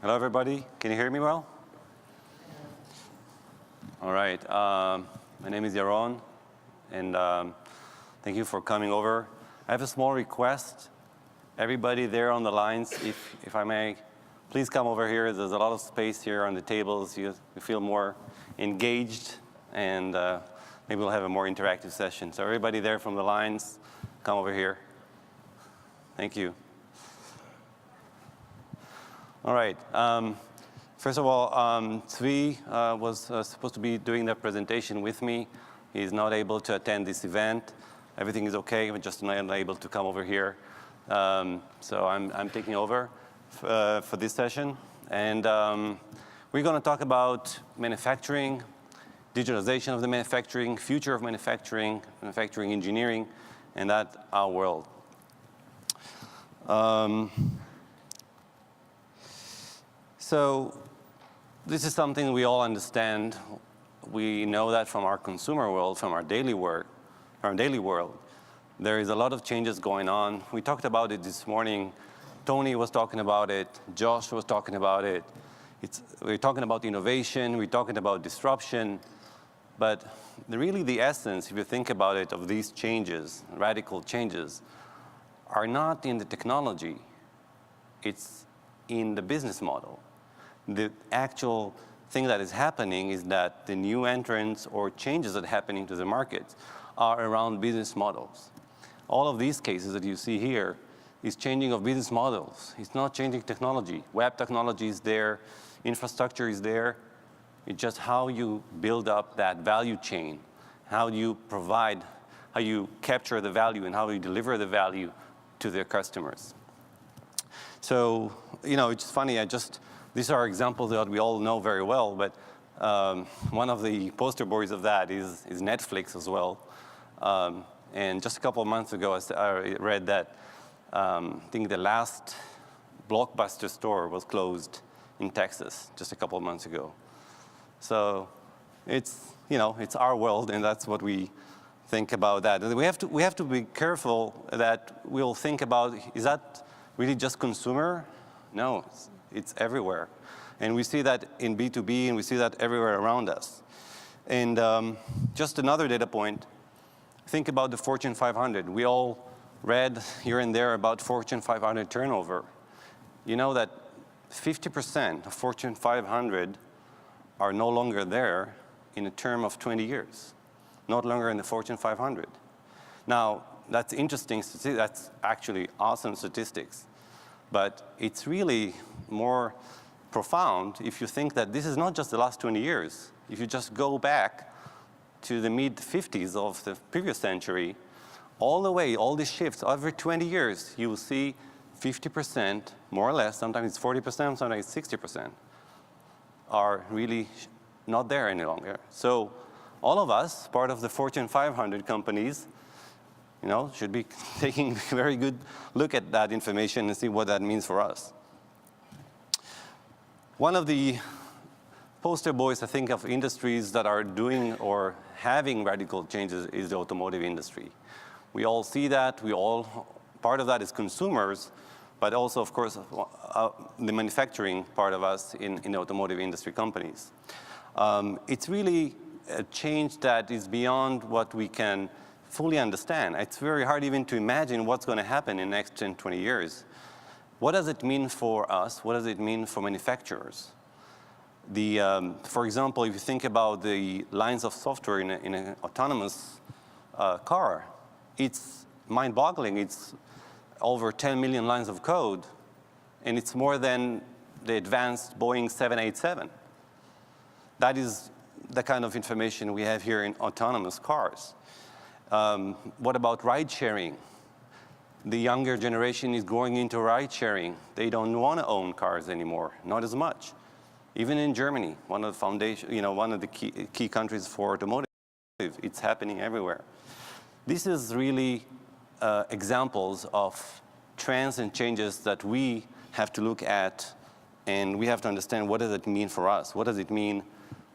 Hello, everybody. Can you hear me well? All right. My name is Yaron, and thank you for coming over. I have a small request. Everybody there on the lines, if I may, please come over here. There's a lot of space here on the tables. You feel more engaged, and maybe we'll have a more interactive session. So everybody there from the lines, come over here. Thank you. All right. First of all, Zvi was supposed to be doing the presentation with me. He's not able to attend this event. Everything is okay, but just not able to come over here. So I'm taking over for this session. And we're going to talk about manufacturing, digitalization of the manufacturing, future of manufacturing, manufacturing engineering, and that's our world. So this is something we all understand. We know that from our consumer world, from our daily work, our daily world. There is a lot of changes going on. We talked about it this morning. Tony was talking about it. Josh was talking about it. We're talking about innovation. We're talking about disruption. But really the essence, if you think about it, of these changes, radical changes, are not in the technology. It's in the business model. The actual thing that is happening is that the new entrants or changes that are happening to the markets are around business models. All of these cases that you see here is changing of business models. It's not changing technology. Web technology is there. Infrastructure is there. It's just how you build up that value chain, how you provide, how you capture the value, and how you deliver the value to their customers. So, it's funny, these are examples that we all know very well, but one of the poster boys of that is Netflix as well. And just a couple of months ago, I read that I think the last Blockbuster store was closed in Texas just a couple of months ago. So it's our world, and that's what we think about that. And we have to be careful that we'll think about, is that really just consumer? No, it's everywhere. And we see that in B2B, and we see that everywhere around us. And just another data point, think about the Fortune 500. We all read here and there about Fortune 500 turnover. You know that 50% of Fortune 500 are no longer there in a term of 20 years, not longer in the Fortune 500. Now, that's interesting. That's actually awesome statistics. But it's really more profound if you think that this is not just the last 20 years. If you just go back to the mid-50s of the previous century, all the way, all these shifts, every 20 years, you will see 50%, more or less, sometimes it's 40%, sometimes it's 60%, are really not there any longer. So all of us, part of the Fortune 500 companies, should be taking a very good look at that information and see what that means for us. One of the poster boys, I think, of industries that are doing or having radical changes is the automotive industry. We all see that. Part of that is consumers, but also, of course, the manufacturing part of us in the automotive industry companies. It's really a change that is beyond what we can fully understand. It's very hard even to imagine what's going to happen in the next 10, 20 years. What does it mean for us? What does it mean for manufacturers? For example, if you think about the lines of software in an autonomous car, it's mind-boggling. It's over 10 million lines of code, and it's more than the advanced Boeing 787. That is the kind of information we have here in autonomous cars. What about ride sharing? The younger generation is going into ride sharing. They don't want to own cars anymore, not as much. Even in Germany, one of the key countries for automotive, it's happening everywhere. This is really examples of trends and changes that we have to look at, and we have to understand what does it mean for us? What does it mean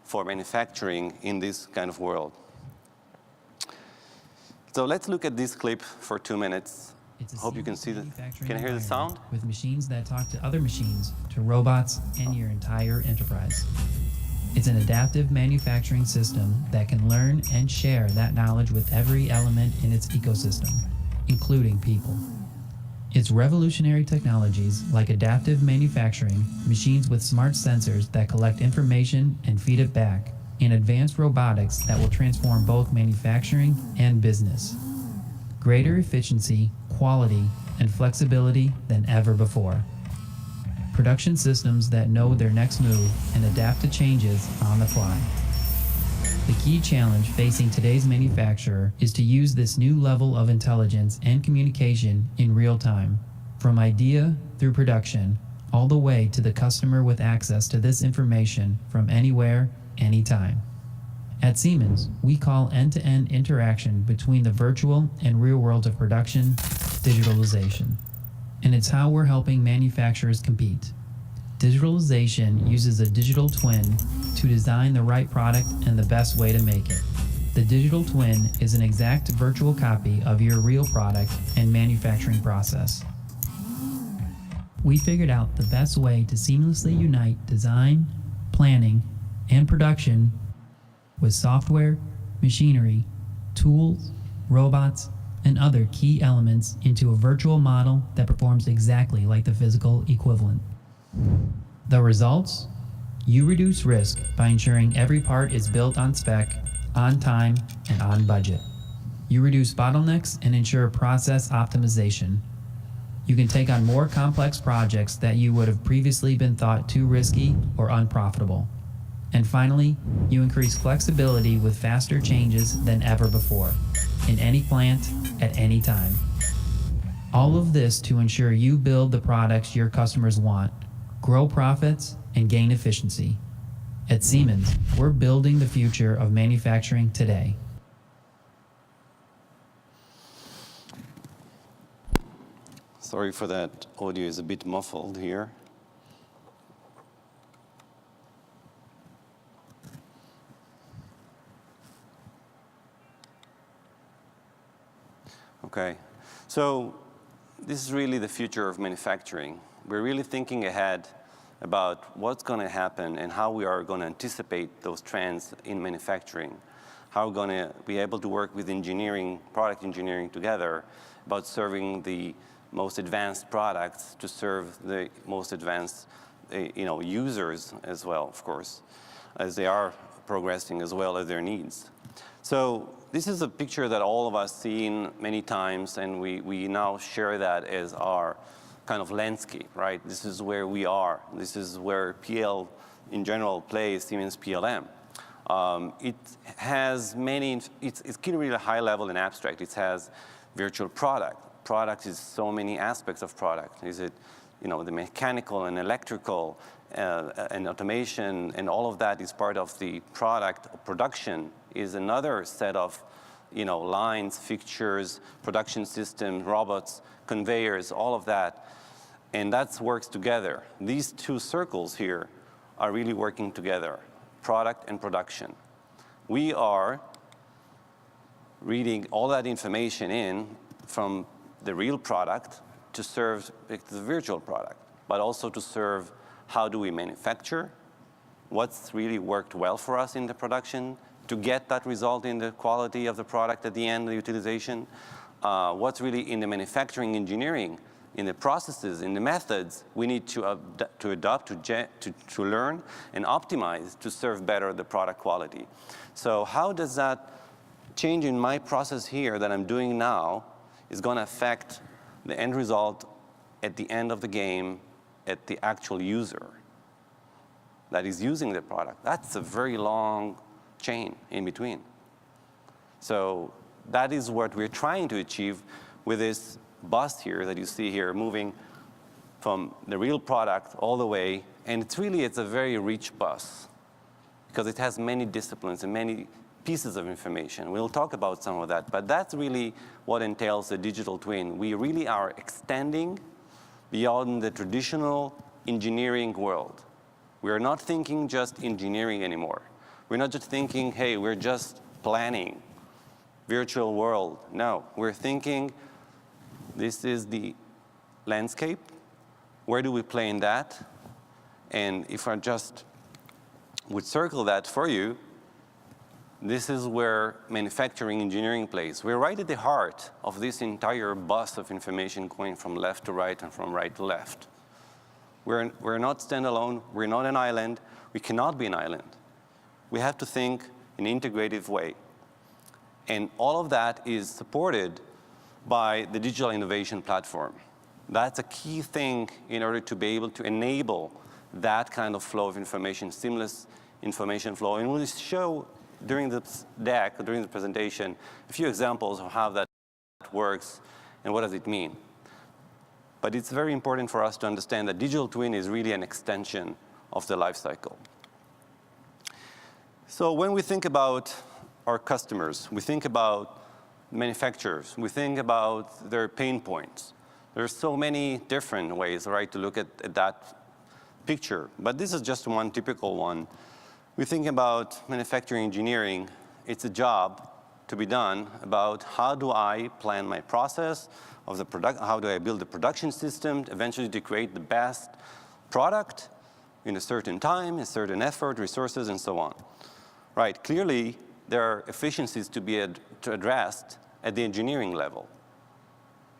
for manufacturing in this kind of world? So let's look at this clip for 2 minutes. It's a Hope you can see the, manufacturing can you hear the environment sound? with machines that talk to other machines, to robots, and your entire enterprise. It's an adaptive manufacturing system that can learn and share that knowledge with every element in its ecosystem, including people. It's revolutionary technologies like adaptive manufacturing, machines with smart sensors that collect information and feed it back, and advanced robotics that will transform both manufacturing and business. Greater efficiency, quality, and flexibility than ever before. Production systems that know their next move and adapt to changes on the fly. The key challenge facing today's manufacturer is to use this new level of intelligence and communication in real time, from idea through production, all the way to the customer with access to this information from anywhere, anytime. At Siemens, we call end-to-end interaction between the virtual and real worlds of production digitalization. And it's how we're helping manufacturers compete. Digitalization uses a digital twin to design the right product and the best way to make it. The digital twin is an exact virtual copy of your real product and manufacturing process. We figured out the best way to seamlessly unite design, planning, and production with software, machinery, tools, robots, and other key elements into a virtual model that performs exactly like the physical equivalent. The results? You reduce risk by ensuring every part is built on spec, on time, and on budget. You reduce bottlenecks and ensure process optimization. You can take on more complex projects that you would have previously been thought too risky or unprofitable. And finally, you increase flexibility with faster changes than ever before, in any plant, at any time. All of this to ensure you build the products your customers want, grow profits, and gain efficiency. At Siemens, we're building the future of manufacturing today. Sorry for that, audio is a bit muffled here. Okay, so this is really the future of manufacturing. We're really thinking ahead about what's going to happen and how we are going to anticipate those trends in manufacturing. How we're going to be able to work with engineering, product engineering together about serving the most advanced products to serve the most advanced users as well, of course, as they are progressing as well as their needs. So this is a picture that all of us seen many times, and we now share that as our kind of landscape, right? This is where we are. This is where PL in general plays, Siemens PLM. It has many, it's really high level and abstract. It has virtual product. Product is so many aspects of product. Is it, the mechanical and electrical and automation, and all of that is part of the product. Production is another set of lines, fixtures, production systems, robots, conveyors, all of that. And that works together. These two circles here are really working together, product and production. We are reading all that information in from the real product to serve the virtual product, but also to serve how do we manufacture, what's really worked well for us in the production to get that result in the quality of the product at the end, the utilization, what's really in the manufacturing engineering, in the processes, in the methods, we need to adopt, to learn and optimize to serve better the product quality. So how does that change in my process here that I'm doing now is going to affect the end result at the end of the game at the actual user that is using the product? That's a very long chain in between. So that is what we're trying to achieve with this bus here that you see here, moving from the real product all the way. And it's a very rich bus because it has many disciplines and many pieces of information. We'll talk about some of that, but that's really what entails the digital twin. We really are extending beyond the traditional engineering world. We are not thinking just engineering anymore. We're not just thinking, hey, we're just planning virtual world. No, we're thinking This is the landscape. Where do we play in that? And if I just would circle that for you, this is where manufacturing engineering plays. We're right at the heart of this entire bus of information going from left to right and from right to left. We're not standalone. We're not an island. We cannot be an island. We have to think in an integrative way. And all of that is supported by the digital innovation platform. That's a key thing in order to be able to enable that kind of flow of information, seamless information flow. And we'll show during this deck, during the presentation, a few examples of how that works and what does it mean. But it's very important for us to understand that digital twin is really an extension of the life cycle. So when we think about our customers, we think about manufacturers, we think about their pain points. There's so many different ways, right, to look at that picture. But this is just one typical one. We think about manufacturing engineering. It's a job to be done about how do I plan my process of the product, how do I build the production system eventually to create the best product in a certain time, a certain effort, resources, and so on. Right, clearly there are efficiencies to be addressed at the engineering level.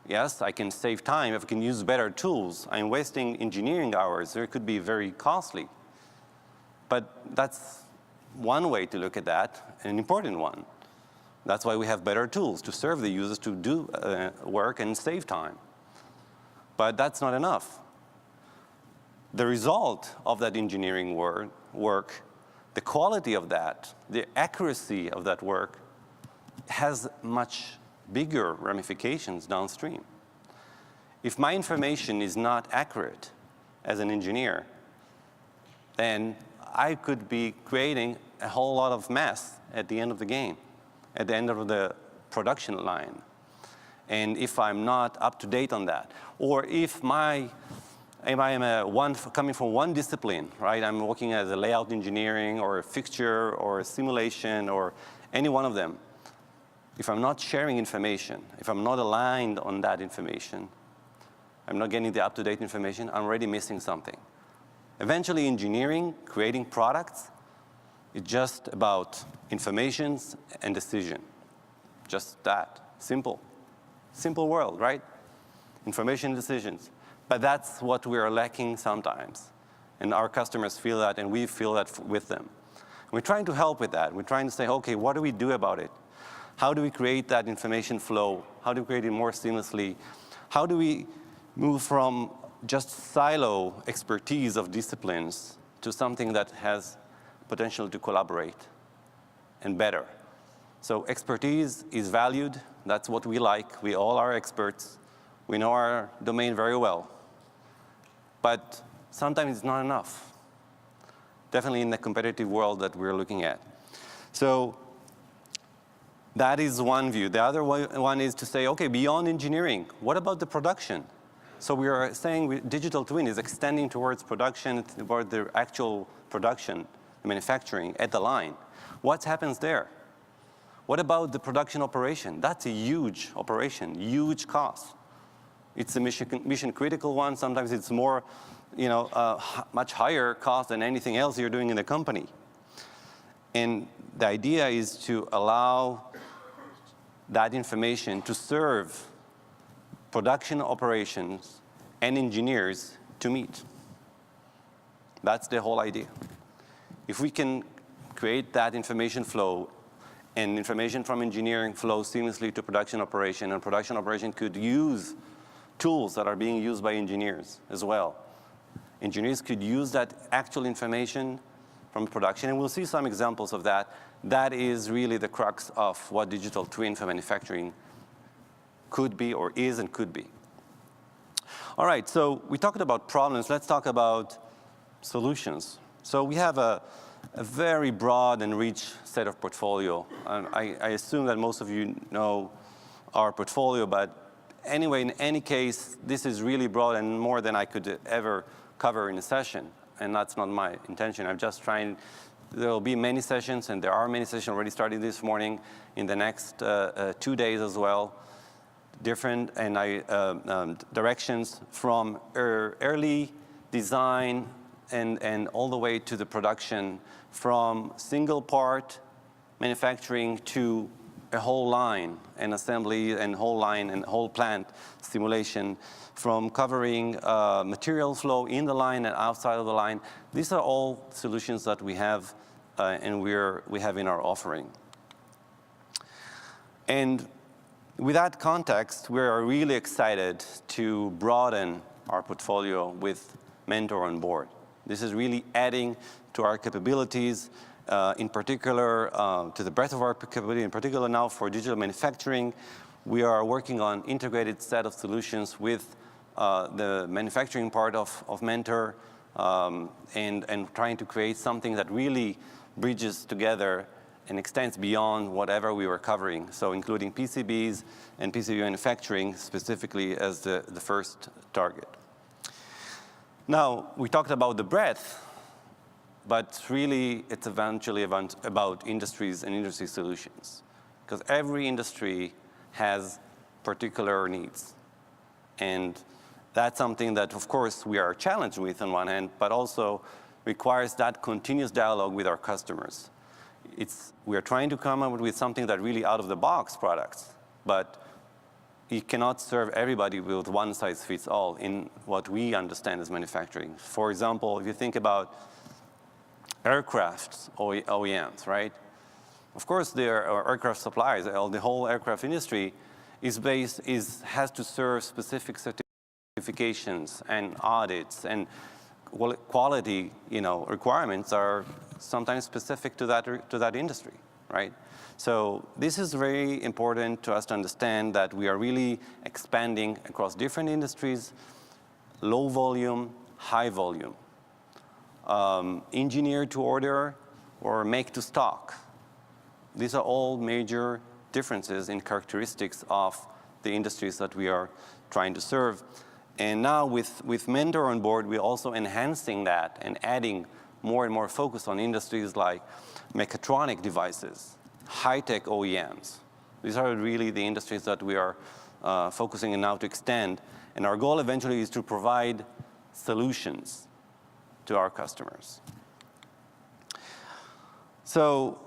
Yes, I can save time if I can use better tools. I'm wasting engineering hours. It could be very costly. But that's one way to look at that, an important one. That's why we have better tools to serve the users to do work and save time. But that's not enough. The result of that engineering work, the quality of that, the accuracy of that work has much bigger ramifications downstream. If my information is not accurate as an engineer, then I could be creating a whole lot of mess at the end of the game, at the end of the production line. And if I'm not up to date on that, or if I am coming from one discipline, right? I'm working as a layout engineering or a fixture or a simulation or any one of them. If I'm not sharing information, if I'm not aligned on that information, I'm not getting the up-to-date information, I'm already missing something. Eventually, engineering, creating products, is just about informations and decision. Just that, simple. Simple world, right? Information, decisions. But that's what we are lacking sometimes. And our customers feel that, and we feel that with them. We're trying to help with that. We're trying to say, okay, what do we do about it? How do we create that information flow? How do we create it more seamlessly? How do we move from just silo expertise of disciplines to something that has potential to collaborate and better? So expertise is valued. That's what we like. We all are experts. We know our domain very well. But sometimes it's not enough, definitely in the competitive world that we're looking at. So that is one view. The other one is to say, okay, beyond engineering, what about the production? So we are saying digital twin is extending towards production, toward the actual production, the manufacturing at the line. What happens there? What about the production operation? That's a huge operation, huge cost. It's a mission critical one. Sometimes it's more, much higher cost than anything else you're doing in the company. And the idea is to allow that information to serve production operations and engineers to meet. That's the whole idea. If we can create that information flow and information from engineering flow seamlessly to production operation, and production operation could use tools that are being used by engineers as well. Engineers could use that actual information from production, and we'll see some examples of that. That is really the crux of what digital twin for manufacturing could be, or is and could be. All right, so we talked about problems. Let's talk about solutions. So we have a very broad and rich set of portfolio. I assume that most of you know our portfolio, but anyway, in any case, this is really broad and more than I could ever cover in a session. And that's not my intention. I'm just trying, there will be many sessions, and there are many sessions already starting this morning, in the next 2 days as well. different directions from early design and all the way to the production, from single part manufacturing to a whole line and assembly and whole line and whole plant simulation, from covering material flow in the line and outside of the line. These are all solutions that we have and we have in our offering. And with that context, we are really excited to broaden our portfolio with Mentor on board. This is really adding to our capabilities, in particular, to the breadth of our capability, in particular now for digital manufacturing. We are working on integrated set of solutions with the manufacturing part of Mentor and trying to create something that really bridges together and extends beyond whatever we were covering, so including PCBs and PCB manufacturing specifically as the first target. Now, we talked about the breadth, but really it's eventually about industries and industry solutions, because every industry has particular needs. And that's something that, of course, we are challenged with on one hand, but also requires that continuous dialogue with our customers. We are trying to come up with something that really out-of-the-box products, but you cannot serve everybody with one-size-fits-all in what we understand as manufacturing. For example, if you think about aircraft OEMs, right? Of course, there are aircraft suppliers. The whole aircraft industry has to serve specific certifications and audits, and quality, requirements are sometimes specific to that industry, right? So this is very important to us to understand that we are really expanding across different industries, low volume, high volume, engineer to order or make to stock. These are all major differences in characteristics of the industries that we are trying to serve. And now with Mentor on board, we're also enhancing that and adding more and more focus on industries like mechatronic devices, high-tech OEMs. These are really the industries that we are focusing on now to extend. And our goal eventually is to provide solutions to our customers. So,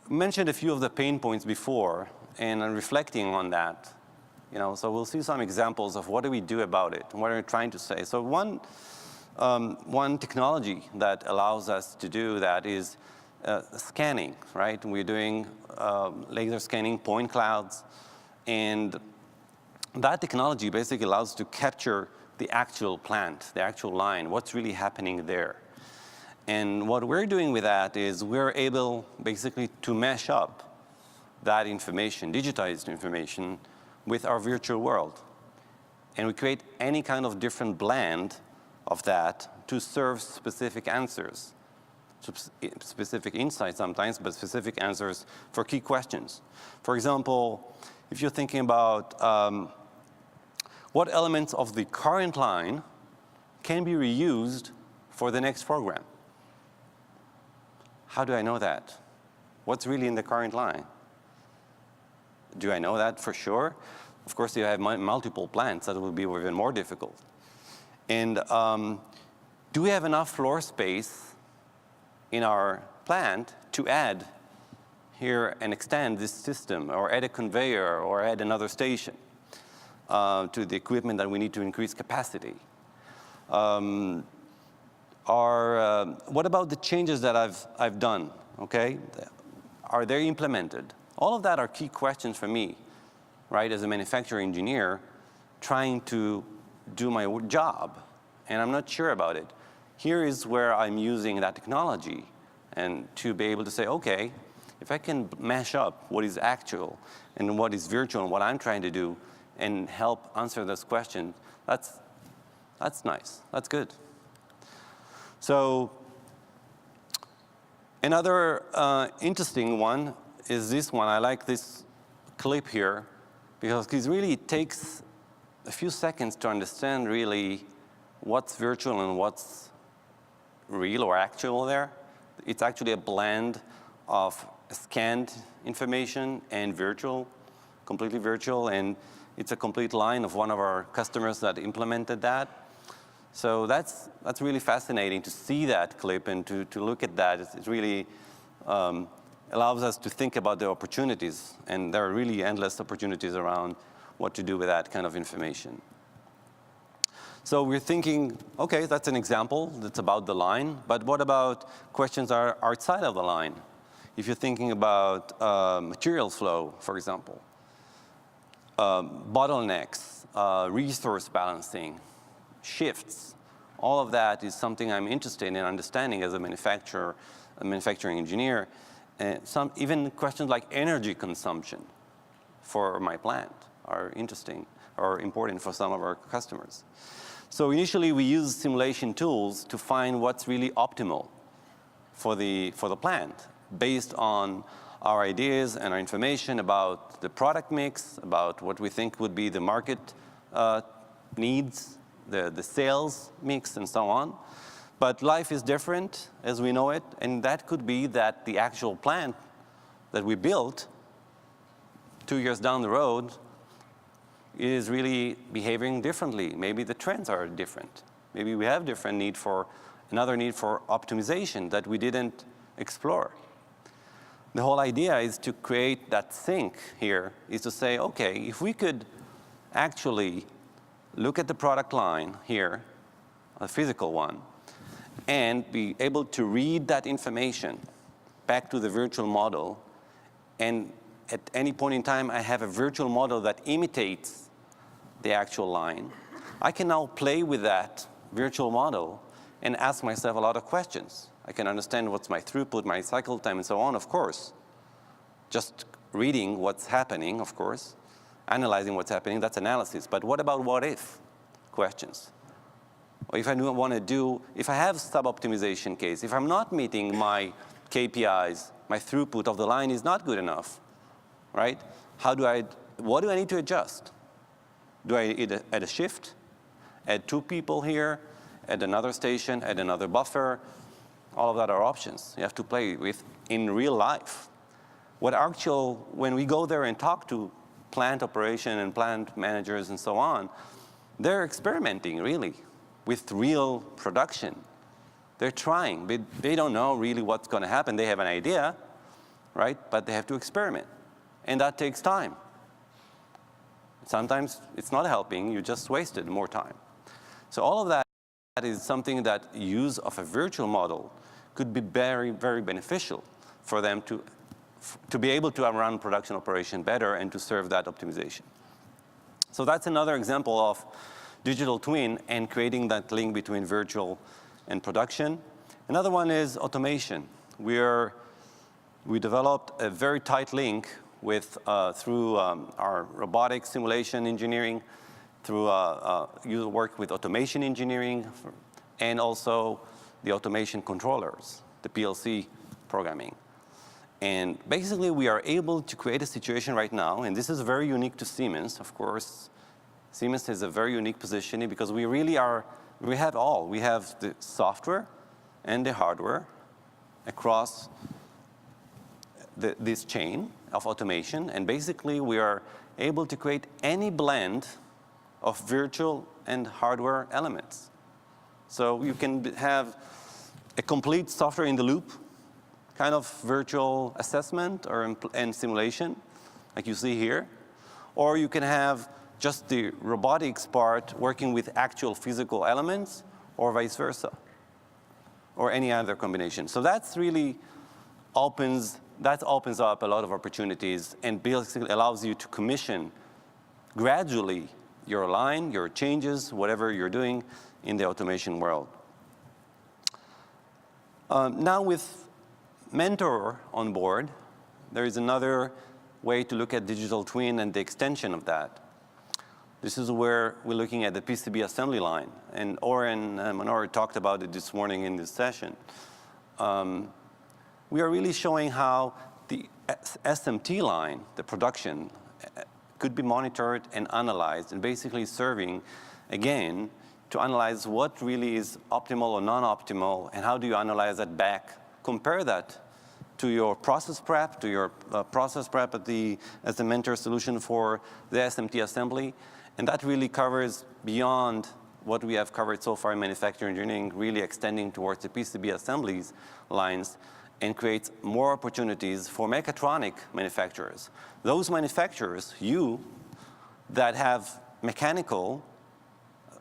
I mentioned a few of the pain points before, and I'm reflecting on that. So we'll see some examples of what do we do about it, and what are we trying to say. So one technology that allows us to do that is scanning, right? We're doing laser scanning point clouds, and that technology basically allows us to capture the actual plant, the actual line, what's really happening there. And what we're doing with that is we're able basically to mesh up that information, digitized information, with our virtual world. And we create any kind of different blend of that to serve specific answers, specific insights sometimes, but specific answers for key questions. For example, if you're thinking about what elements of the current line can be reused for the next program? How do I know that? What's really in the current line? Do I know that for sure? Of course, you have multiple plants, that will be even more difficult. And do we have enough floor space in our plant to add here and extend this system, or add a conveyor, or add another station to the equipment that we need to increase capacity? What about the changes that I've done, okay? Are they implemented? All of that are key questions for me, right, as a manufacturing engineer trying to do my job, and I'm not sure about it. Here is where I'm using that technology and to be able to say, okay, if I can mash up what is actual and what is virtual and what I'm trying to do and help answer this question, that's nice, that's good. So another interesting one is this one. I like this clip here because it really takes a few seconds to understand really what's virtual and what's real or actual there. It's actually a blend of scanned information and virtual completely virtual, and it's a complete line of one of our customers that implemented that. So that's really fascinating to see that clip and to look at that. It really allows us to think about the opportunities, and there are really endless opportunities around what to do with that kind of information. So we're thinking, okay, that's an example that's about the line, but what about questions are outside of the line? If you're thinking about material flow, for example, bottlenecks, resource balancing, shifts, all of that is something I'm interested in understanding as a manufacturer, a manufacturing engineer. Even questions like energy consumption for my plant are interesting or important for some of our customers. So initially we use simulation tools to find what's really optimal for the plant based on our ideas and our information about the product mix, about what we think would be the market needs, the sales mix, and so on. But life is different as we know it, and that could be that the actual plant that we built 2 years down the road is really behaving differently. Maybe the trends are different. Maybe we have another need for optimization that we didn't explore. The whole idea is to create that sync here, is to say, okay, if we could actually look at the product line here, a physical one, and be able to read that information back to the virtual model, and at any point in time I have a virtual model that imitates the actual line, I can now play with that virtual model and ask myself a lot of questions. I can understand what's my throughput, my cycle time, and so on, of course. Just reading what's happening, of course, analyzing what's happening, that's analysis. But what about what if questions? Or if I if I have sub-optimization case, if I'm not meeting my KPIs, my throughput of the line is not good enough, right? What do I need to adjust? Do I add a shift, add 2 people here, add another station, add another buffer? All of that are options you have to play with in real life. When we go there and talk to plant operation and plant managers and so on, they're experimenting really with real production. They're trying, but they don't know really what's going to happen. They have an idea, right? But they have to experiment, and that takes time. Sometimes it's not helping, you just wasted more time. So all of that is something that use of a virtual model could be very, very beneficial for them to be able to run production operation better and to serve that optimization. So that's another example of digital twin and creating that link between virtual and production. Another one is automation. We developed a very tight link through our robotics simulation engineering, through work with automation engineering, and also the automation controllers, the PLC programming. And basically, we are able to create a situation right now, and this is very unique to Siemens, of course. Siemens has a very unique positioning because we have all. We have the software and the hardware across this chain of automation, and basically we are able to create any blend of virtual and hardware elements. So you can have a complete software in the loop kind of virtual assessment and simulation, like you see here, or you can have just the robotics part working with actual physical elements, or vice versa, or any other combination. So that's really opens up a lot of opportunities and basically allows you to commission gradually your line, your changes, whatever you're doing in the automation world. Now with Mentor on board, there is another way to look at digital twin and the extension of that. This is where we're looking at the PCB assembly line, and Oren and Manor talked about it this morning in this session. We are really showing how the SMT line, the production, could be monitored and analyzed, and basically serving, again, to analyze what really is optimal or non-optimal, and how do you analyze that back, compare that to your process prep, to your process prep as the mentor solution for the SMT assembly. And that really covers beyond what we have covered so far in manufacturing engineering, really extending towards the PCB assemblies lines, and creates more opportunities for mechatronic manufacturers. Those manufacturers, that have mechanical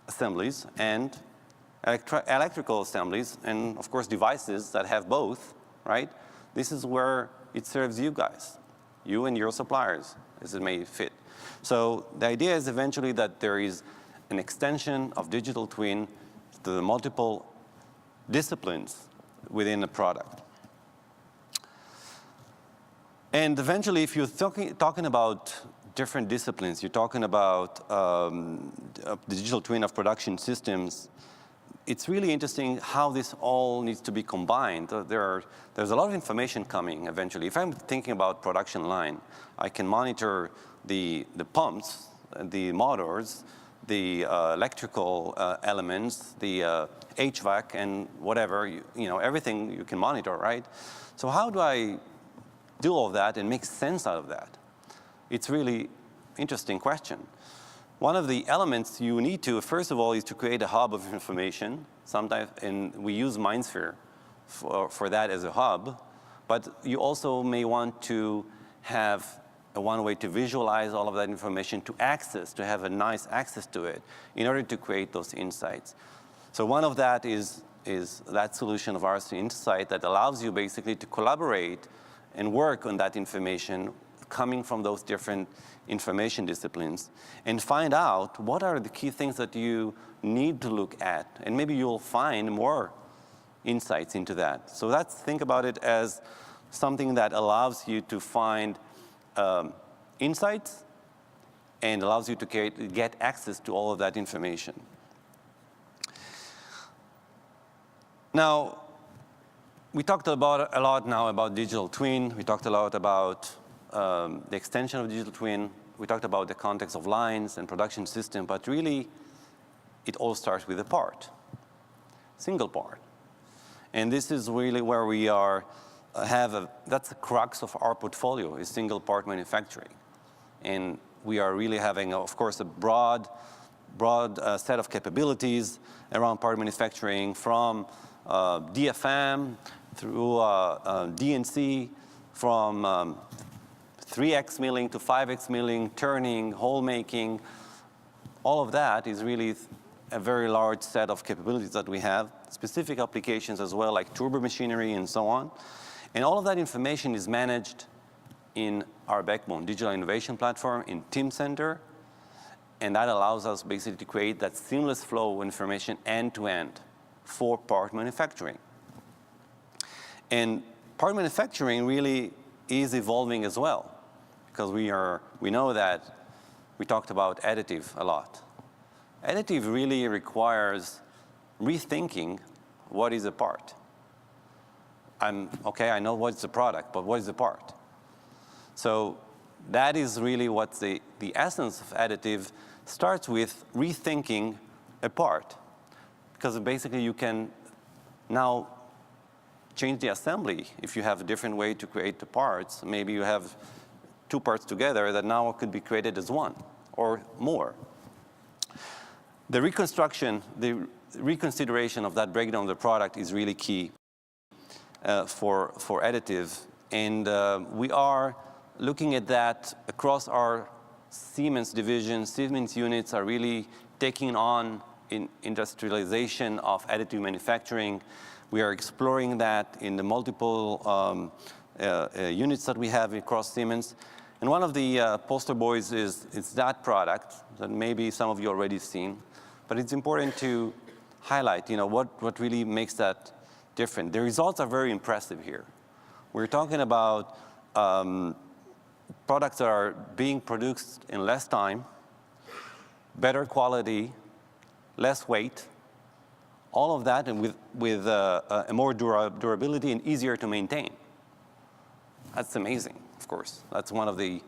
assemblies and electrical assemblies, and of course devices that have both, right? This is where it serves you guys, you and your suppliers, as it may fit. So the idea is eventually that there is an extension of digital twin to the multiple disciplines within a product. And eventually, if you're talking about different disciplines, you're talking about the digital twin of production systems, it's really interesting how this all needs to be combined. There's a lot of information coming eventually. If I'm thinking about production line, I can monitor the pumps, the motors, the electrical elements, the HVAC, and whatever, everything you can monitor, right? So how do I do all of that and make sense out of that? It's really interesting question. One of the elements you need to, first of all, is to create a hub of information. Sometimes, and we use MindSphere for that as a hub, but you also may want to have one way to visualize all of that information, to have a nice access to it in order to create those insights. So one of that is that solution of ours, Insight, that allows you basically to collaborate and work on that information coming from those different information disciplines and find out what are the key things that you need to look at. And maybe you'll find more insights into that. So think about it as something that allows you to find insights and allows you to get access to all of that information. Now, we talked a lot now about digital twin. We talked a lot about the extension of digital twin. We talked about the context of lines and production system, but really, it all starts with a part, single part. And this is really where we are, that's the crux of our portfolio, is single part manufacturing. And we are really having, of course, a broad set of capabilities around part manufacturing, from DFM through DNC, from 3X milling to 5X milling, turning, hole making. All of that is really a very large set of capabilities that we have, specific applications as well, like turbo machinery and so on. And all of that information is managed in our backbone, digital innovation platform, in Teamcenter. And that allows us basically to create that seamless flow of information end-to-end for part manufacturing. And part manufacturing really is evolving as well, because we know that we talked about additive a lot. Additive really requires rethinking what is a part. Okay, I know what's the product, but what is the part? So that is really what the essence of additive starts with, rethinking a part. Because basically you can now change the assembly. If you have a different way to create the parts, maybe you have two parts together that now could be created as one or more. The reconstruction, the reconsideration of that breakdown of the product is really key for additive. And we are looking at that across our Siemens division. Siemens units are really taking on industrialization of additive manufacturing. We are exploring that in the multiple units that we have across Siemens. And one of the poster boys is that product that maybe some of you already seen. But it's important to highlight, what really makes that different. The results are very impressive here. We're talking about products that are being produced in less time, better quality, less weight, all of that, and with a more durability and easier to maintain. That's amazing, of course. That's one of the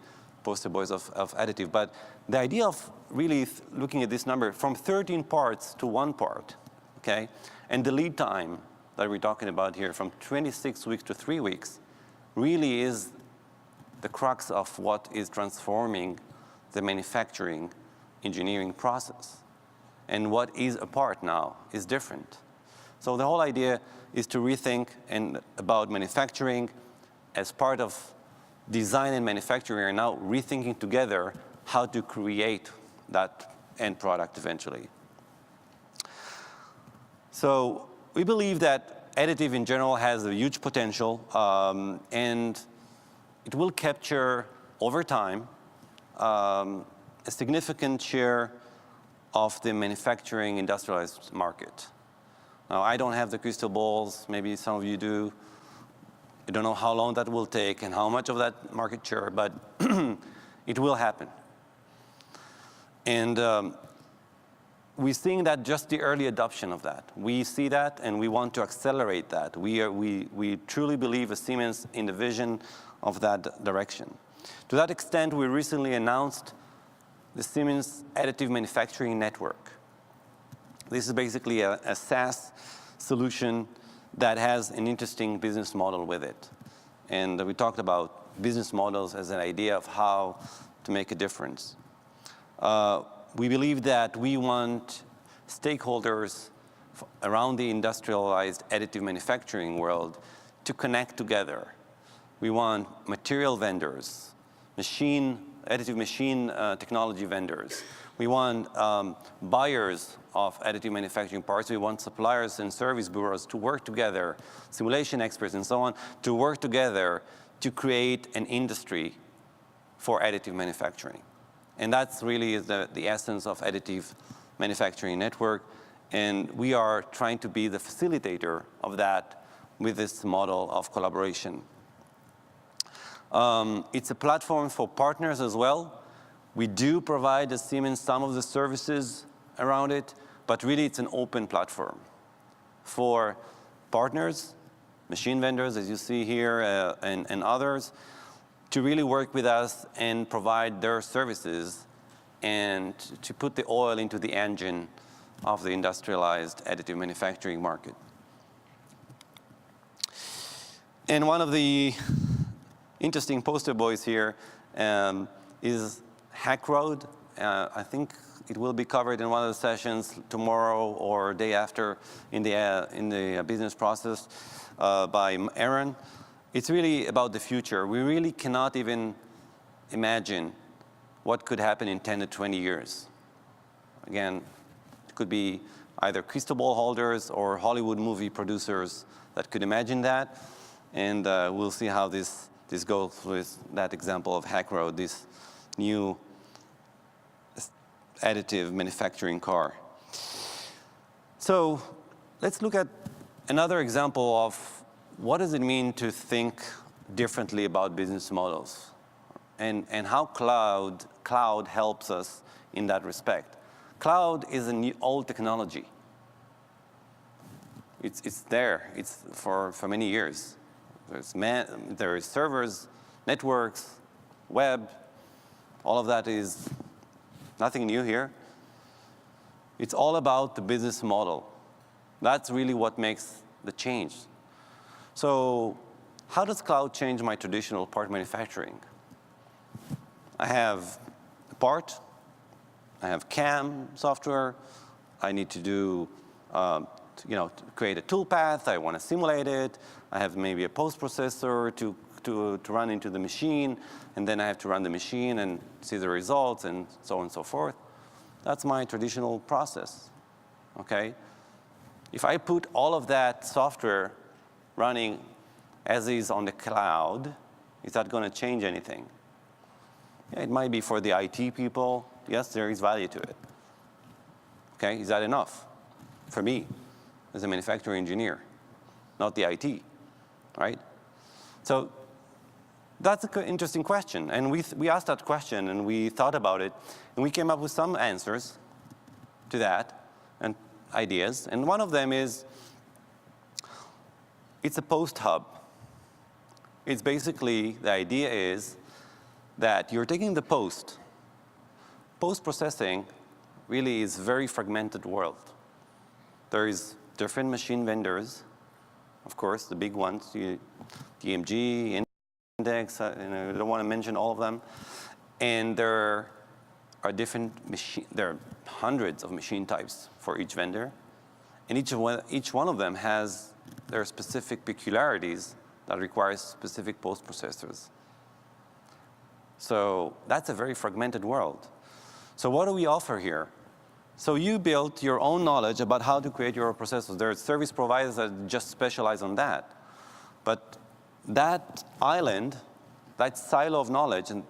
poster boys of additive. But the idea of really looking at this number from 13 parts to 1 part, okay, and the lead time that we're talking about here from 26 weeks to 3 weeks, really is the crux of what is transforming the manufacturing engineering process. And what is a part now is different. So the whole idea is to rethink about manufacturing as part of design and manufacturing are now rethinking together how to create that end product eventually. So we believe that additive in general has a huge potential, and it will capture over time a significant share of the manufacturing industrialized market. Now, I don't have the crystal balls, maybe some of you do. I don't know how long that will take and how much of that market share, but it will happen. And we're seeing that just the early adoption of that. We see that and we want to accelerate that. We truly believe as Siemens in the vision of that direction. To that extent, we recently announced the Siemens Additive Manufacturing Network. This is basically a SaaS solution that has an interesting business model with it. And we talked about business models as an idea of how to make a difference. We believe that we want stakeholders around the industrialized additive manufacturing world to connect together. We want material vendors, additive machine technology vendors. We want buyers of additive manufacturing parts. We want suppliers and service bureaus to work together, simulation experts and so on, to work together to create an industry for additive manufacturing. And that's really the essence of Additive Manufacturing Network. And we are trying to be the facilitator of that with this model of collaboration. It's a platform for partners as well. We do provide as Siemens some of the services around it, but really it's an open platform for partners, machine vendors, as you see here, and others, to really work with us and provide their services and to put the oil into the engine of the industrialized additive manufacturing market. And one of the interesting poster boys here is Hack Road. I think it will be covered in one of the sessions tomorrow or day after in the business process by Aaron. It's really about the future. We really cannot even imagine what could happen in 10 to 20 years. Again, it could be either crystal ball holders or Hollywood movie producers that could imagine that. And we'll see how this goes with that example of Hack Road, this new additive manufacturing car. So let's look at another example of what does it mean to think differently about business models and how cloud helps us in that respect. Cloud is an old technology. It's there. It's for many years. There is servers, networks, web. All of that is nothing new here. It's all about the business model. That's really what makes the change. So how does cloud change my traditional part manufacturing? I have a part, I have CAM software, I need to do, to create a toolpath, I want to simulate it, I have maybe a post-processor to run into the machine, and then I have to run the machine and see the results and so on and so forth. That's my traditional process, okay? If I put all of that software running as is on the cloud, is that going to change anything? Yeah, it might be for the IT people. Yes, there is value to it. Okay, is that enough? For me, as a manufacturing engineer, not the IT, right? So that's an interesting question. And we asked that question and we thought about it and we came up with some answers to that and ideas. And one of them is, it's a Posthub. It's basically, the idea is that you're taking the post-processing really is a very fragmented world. There is different machine vendors, of course, the big ones, DMG, index, I don't want to mention all of them. And there are there are hundreds of machine types for each vendor. And each one of them has their specific peculiarities that requires specific post-processors. So that's a very fragmented world. So what do we offer here? So you built your own knowledge about how to create your processors. There are service providers that just specialize on that. But that island, that silo of knowledge, and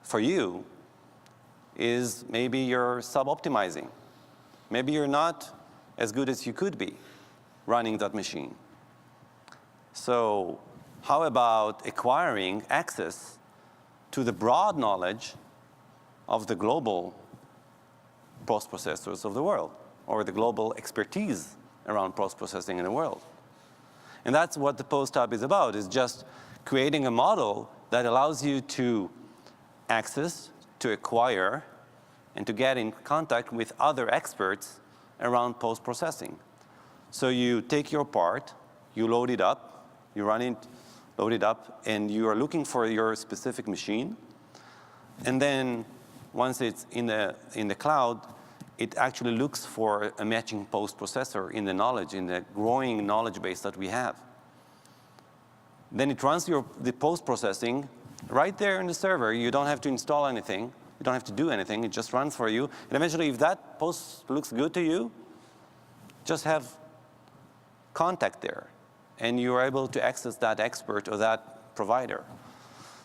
for you, is maybe you're sub-optimizing. Maybe you're not as good as you could be running that machine. So how about acquiring access to the broad knowledge of the global post-processors of the world, or the global expertise around post-processing in the world? And that's what the Posthub is about, is just creating a model that allows you to access, to acquire, and to get in contact with other experts around post-processing. So you take your part, you load it up, you run it, load it up, and you are looking for your specific machine. And then once it's in the cloud, it actually looks for a matching post-processor in the knowledge, in the growing knowledge base that we have. Then it runs the post-processing right there in the server. You don't have to install anything. You don't have to do anything. It just runs for you. And eventually, if that post looks good to you, just have contact there. And you're able to access that expert or that provider.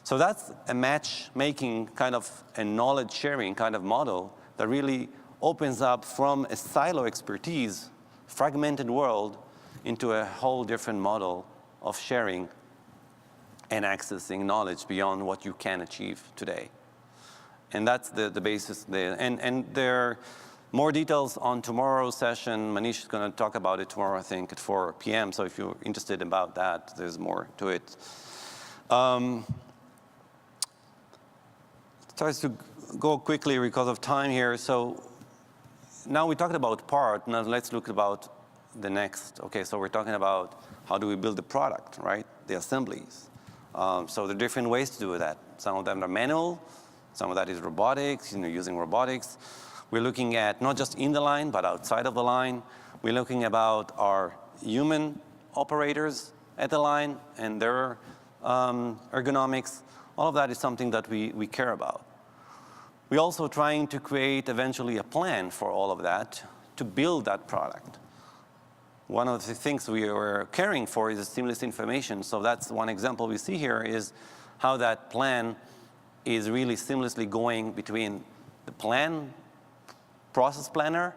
So that's a matchmaking kind of a knowledge sharing kind of model that really opens up from a silo expertise, fragmented world, into a whole different model of sharing and accessing knowledge beyond what you can achieve today. And that's the basis there. And there are more details on tomorrow's session. Manish is going to talk about it tomorrow, I think, at 4 p.m. So if you're interested about that, there's more to it. Tries to go quickly because of time here. So now we talked about part. Now let's look about the next. Okay, so we're talking about how do we build the product, right? The assemblies. So there are different ways to do that. Some of them are manual. Some of that is robotics, using robotics. We're looking at not just in the line, but outside of the line. We're looking about our human operators at the line and their ergonomics. All of that is something that we care about. We're also trying to create eventually a plan for all of that to build that product. One of the things we are caring for is seamless information. So that's one example we see here is how that plan is really seamlessly going between the process planner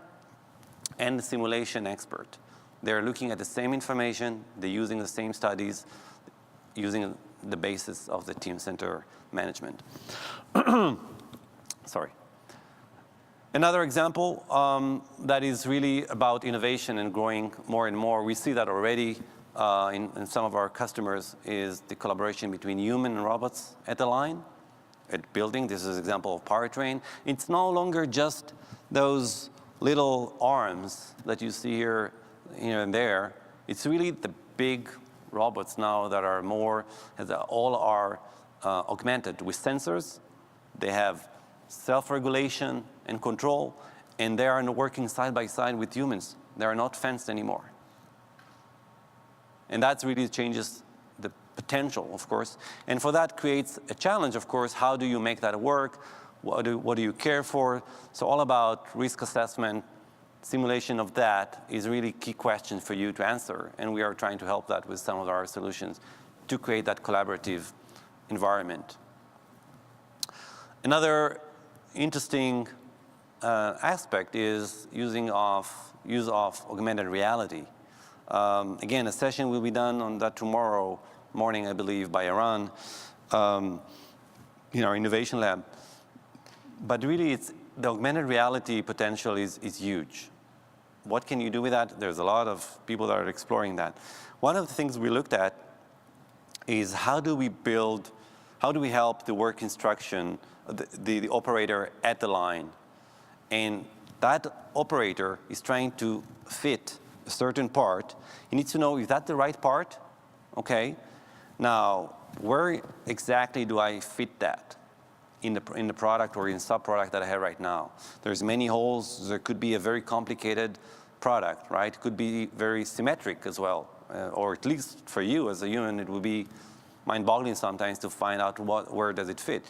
and the simulation expert. They're looking at the same information, they're using the same studies, using the basis of the team center management. Sorry. Another example that is really about innovation and growing more and more, we see that already in some of our customers, is the collaboration between human and robots at the line, at building. This is an example of Powertrain. It's no longer just those little arms that you see here and there. It's really the big robots now that are more, all are augmented with sensors. They have self-regulation and control, and they are working side by side with humans. They are not fenced anymore. And that really changes the potential, of course. And for that creates a challenge, of course. How do you make that work? What do you care for? So all about risk assessment, simulation of that is really key question for you to answer. And we are trying to help that with some of our solutions to create that collaborative environment. Another interesting aspect is use of augmented reality. Again, a session will be done on that tomorrow morning, I believe, by Iran in our innovation lab. But really, the augmented reality potential is huge. What can you do with that? There's a lot of people that are exploring that. One of the things we looked at is how do we help the work instruction, the operator at the line. And that operator is trying to fit a certain part. He needs to know, is that the right part? Okay. Now, where exactly do I fit that in the product or in sub-product that I have right now? There's many holes. There could be a very complicated product, right? It could be very symmetric as well, or at least for you as a human, it would be mind-boggling sometimes to find out where does it fit.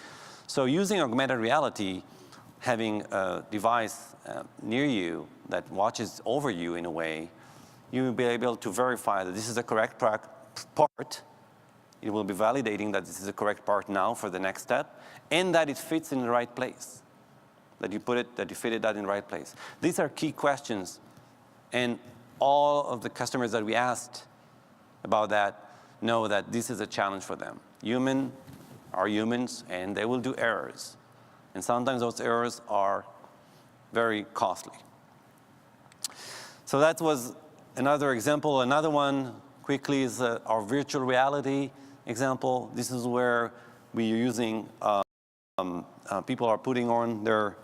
So using augmented reality, having a device near you that watches over you in a way, you will be able to verify that this is the correct part. It will be validating that this is the correct part now for the next step, and that it fits in the right place, that you fitted that in the right place. These are key questions, and all of the customers that we asked about that know that this is a challenge for them. Humans are humans, and they will do errors. And sometimes those errors are very costly. So that was another example. Another one, quickly, is our virtual reality example. This is where we are using, people are putting on their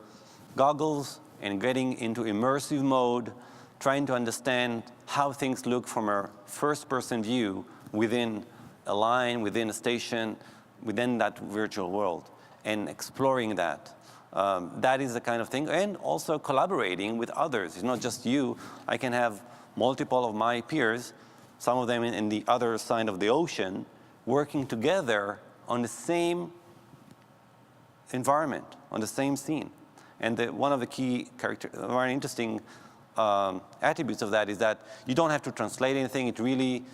goggles and getting into immersive mode, trying to understand how things look from a first-person view within a line, within a station, within that virtual world, and exploring that. That is the kind of thing, and also collaborating with others. It's not just you. I can have multiple of my peers, some of them in the other side of the ocean, working together on the same environment, on the same scene. And one of the key very interesting attributes of that is that you don't have to translate anything. It really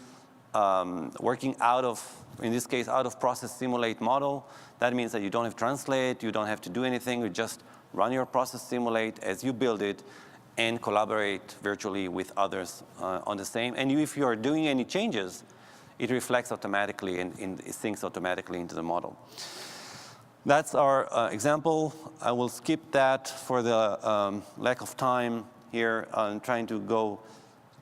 working out of, in this case, out of process simulate model. That means that you don't have to translate, you don't have to do anything, you just run your process simulate as you build it and collaborate virtually with others on the same. And if you are doing any changes, it reflects automatically and it syncs automatically into the model. That's our example. I will skip that for the lack of time here. I'm trying to go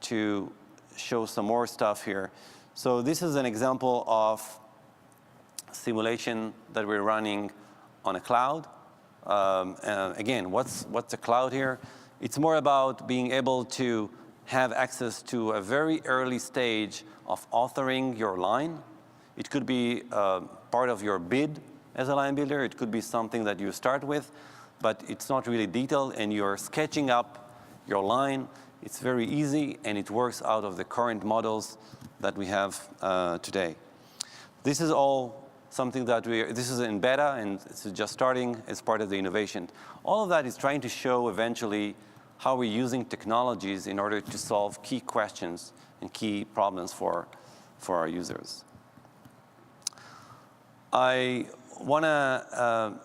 to show some more stuff here. So this is an example of simulation that we're running on a cloud. Again, what's the cloud here? It's more about being able to have access to a very early stage of authoring your line. It could be part of your bid as a line builder. It could be something that you start with, but it's not really detailed, and you're sketching up your line. It's very easy, and it works out of the current models that we have today. This is all something that this is in beta, and it's just starting as part of the innovation. All of that is trying to show eventually how we're using technologies in order to solve key questions and key problems for our users. I want to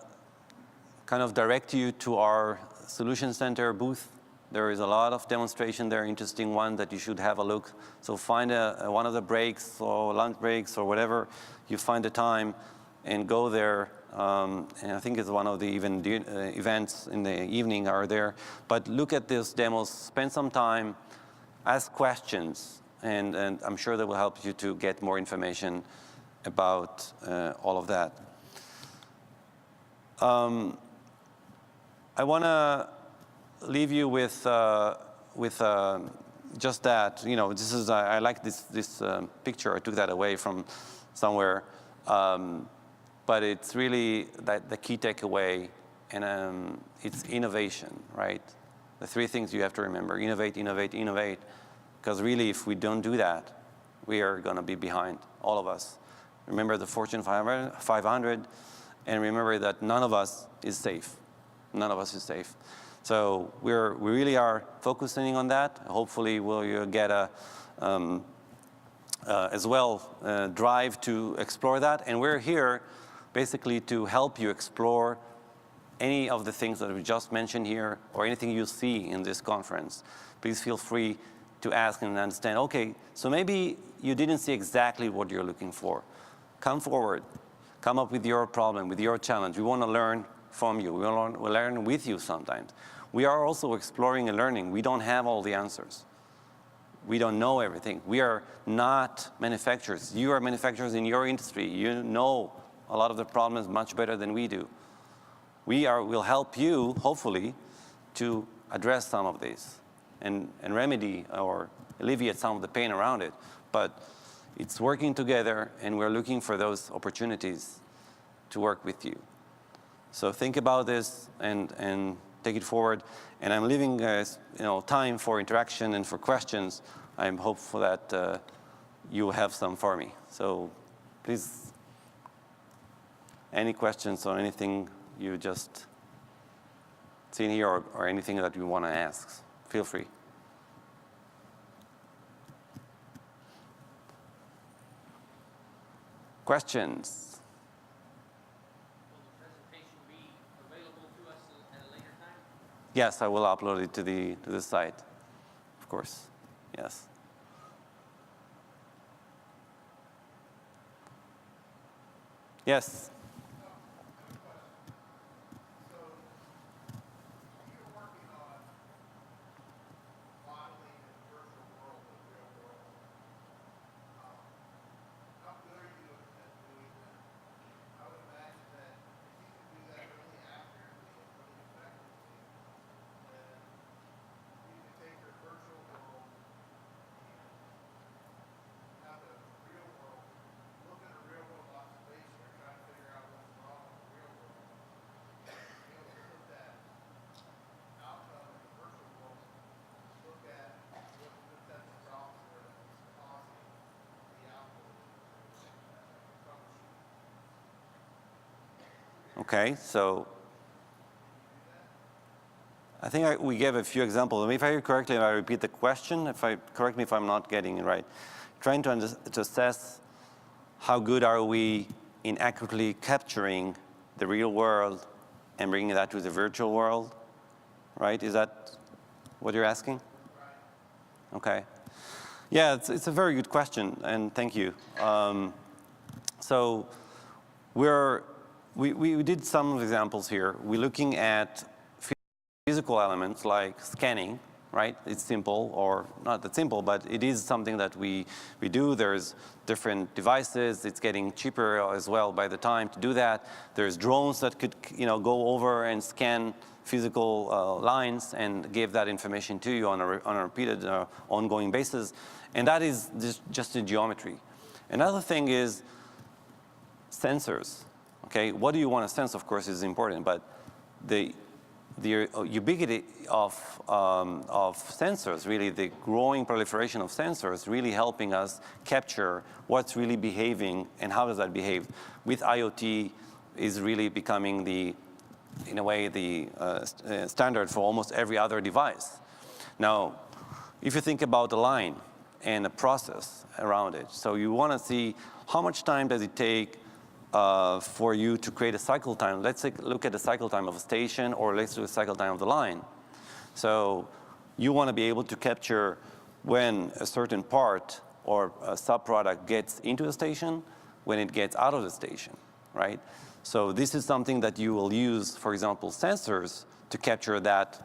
kind of direct you to our Solution Center booth. There is a lot of demonstration there, interesting one that you should have a look. So find one of the breaks or lunch breaks or whatever, you find the time and go there. And I think it's one of the events in the evening are there. But look at these demos, spend some time, ask questions, and I'm sure that will help you to get more information about all of that. I want to leave you with just that. You know, this is I like this picture. I took that away from somewhere, but it's really the key takeaway, and it's innovation, right? The three things you have to remember: innovate, innovate, innovate. Because really, if we don't do that, we are going to be behind, all of us. Remember the Fortune 500, and remember that none of us is safe. None of us is safe. So we really are focusing on that. Hopefully, we'll get a as well drive to explore that. And we're here basically to help you explore any of the things that we just mentioned here, or anything you see in this conference. Please feel free to ask and understand. Okay, so maybe you didn't see exactly what you're looking for. Come forward. Come up with your problem, with your challenge. We want to learn from you. We'll learn with you sometimes. We are also exploring and learning. We don't have all the answers. We don't know everything. We are not manufacturers. You are manufacturers in your industry. You know a lot of the problems much better than we do. We'll help you, hopefully, to address some of these and remedy or alleviate some of the pain around it. But It's working together, and we're looking for those opportunities to work with you. So think about this and take it forward. And I'm leaving time for interaction and for questions. I'm hopeful that you have some for me. So please, any questions or anything you just seen here or anything that you want to ask, feel free. Questions? Will the presentation be available to us at a later time? Yes, I will upload it to the site, of course. Yes. Yes. Okay, so I think we gave a few examples. If I hear correctly, I repeat the question. Correct me if I'm not getting it right. Trying to assess how good are we in accurately capturing the real world and bringing that to the virtual world, right? Is that what you're asking? Okay. Yeah, it's a very good question, and thank you. So we did some examples here. We're looking at physical elements like scanning, right? It's simple, or not that simple, but it is something that we do. There's different devices. It's getting cheaper as well by the time to do that. There's drones that could go over and scan physical lines and give that information to you on a repeated, ongoing basis. And that is just in geometry. Another thing is sensors. Okay, what do you want to sense, of course, is important, but the ubiquity of sensors, really the growing proliferation of sensors, really helping us capture what's really behaving and how does that behave. With IoT is really becoming in a way, the standard for almost every other device. Now, if you think about the line and the process around it, so you want to see how much time does it take for you to create a cycle time. Let's look at the cycle time of a station, or let's do a cycle time of the line. So you want to be able to capture when a certain part or a sub-product gets into the station, when it gets out of the station, right? So this is something that you will use, for example, sensors to capture that,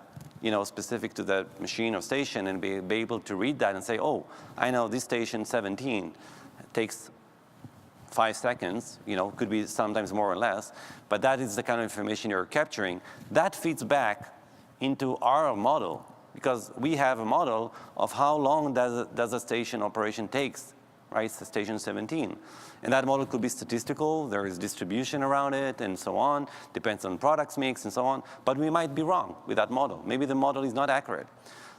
specific to the machine or station, and be able to read that and say, oh, I know this station 17 takes 5 seconds, could be sometimes more or less, but that is the kind of information you're capturing. That feeds back into our model, because we have a model of how long does a station operation takes, right? So station 17. And that model could be statistical, there is distribution around it, and so on, depends on products mix and so on, but we might be wrong with that model. Maybe the model is not accurate.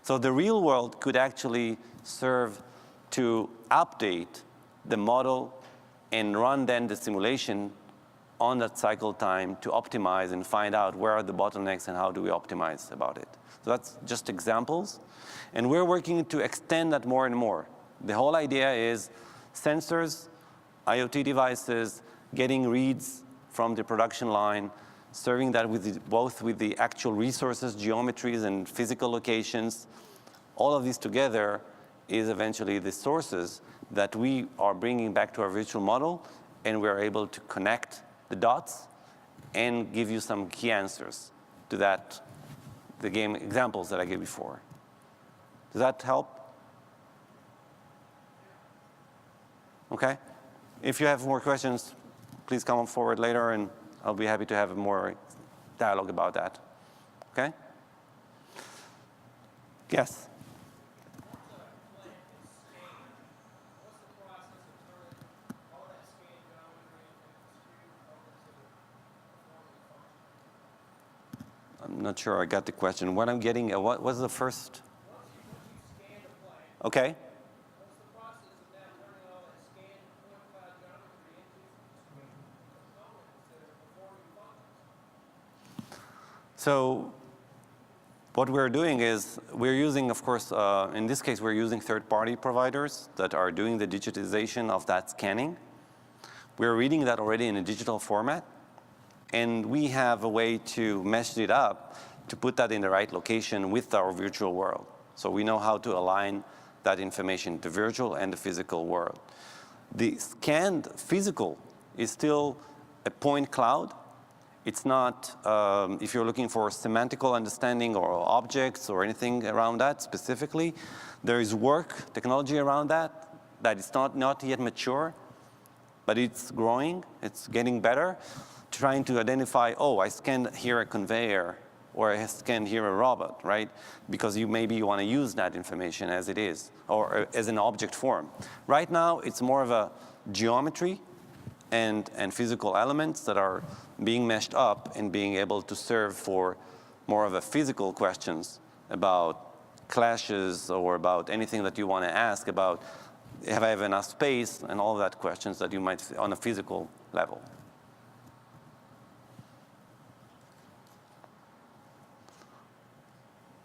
So the real world could actually serve to update the model and run then the simulation on that cycle time to optimize and find out where are the bottlenecks and how do we optimize about it. So that's just examples. And we're working to extend that more and more. The whole idea is sensors, IoT devices, getting reads from the production line, serving that both with the actual resources, geometries, and physical locations. All of these together is eventually the sources that we are bringing back to our virtual model, and we're able to connect the dots and give you some key answers to the game examples that I gave before. Does that help? Okay. If you have more questions, please come forward later, and I'll be happy to have more dialogue about that. Okay? Yes? not sure I got the question. What I'm getting, what was the first? Okay. So what we're doing is we're using, of course, in this case, we're using third-party providers that are doing the digitization of that scanning. We're reading that already in a digital format, and we have a way to mesh it up to put that in the right location with our virtual world. So we know how to align that information, the virtual and the physical world. The scanned physical is still a point cloud. It's not, if you're looking for semantical understanding or objects or anything around that specifically, there is work, technology around that is not yet mature, but it's growing, it's getting better, trying to identify, oh, I scanned here a conveyor, or I scanned here a robot, right? Because maybe you want to use that information as it is, or as an object form. Right now, it's more of a geometry and physical elements that are being meshed up and being able to serve for more of a physical questions about clashes or about anything that you want to ask about, have I have enough space, and all of that questions that you might on a physical level.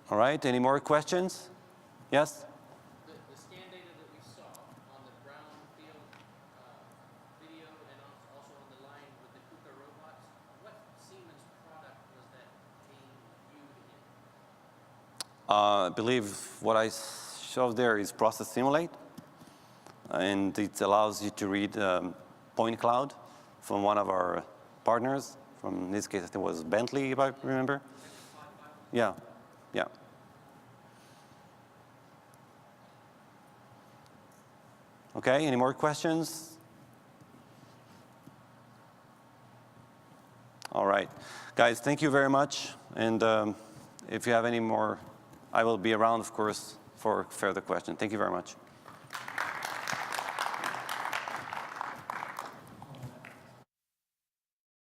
All right, any more questions? Yes? The scan data that we saw on the brownfield video and also on the line with the KUKA robots, what Siemens product was that being viewed in? I believe what I showed there is Process Simulate, and it allows you to read point cloud from one of our partners. From in this case, I think it was Bentley, if I remember. Yeah, yeah. Okay, any more questions? All right. Guys, thank you very much. And if you have any more, I will be around, of course, for further questions. Thank you very much.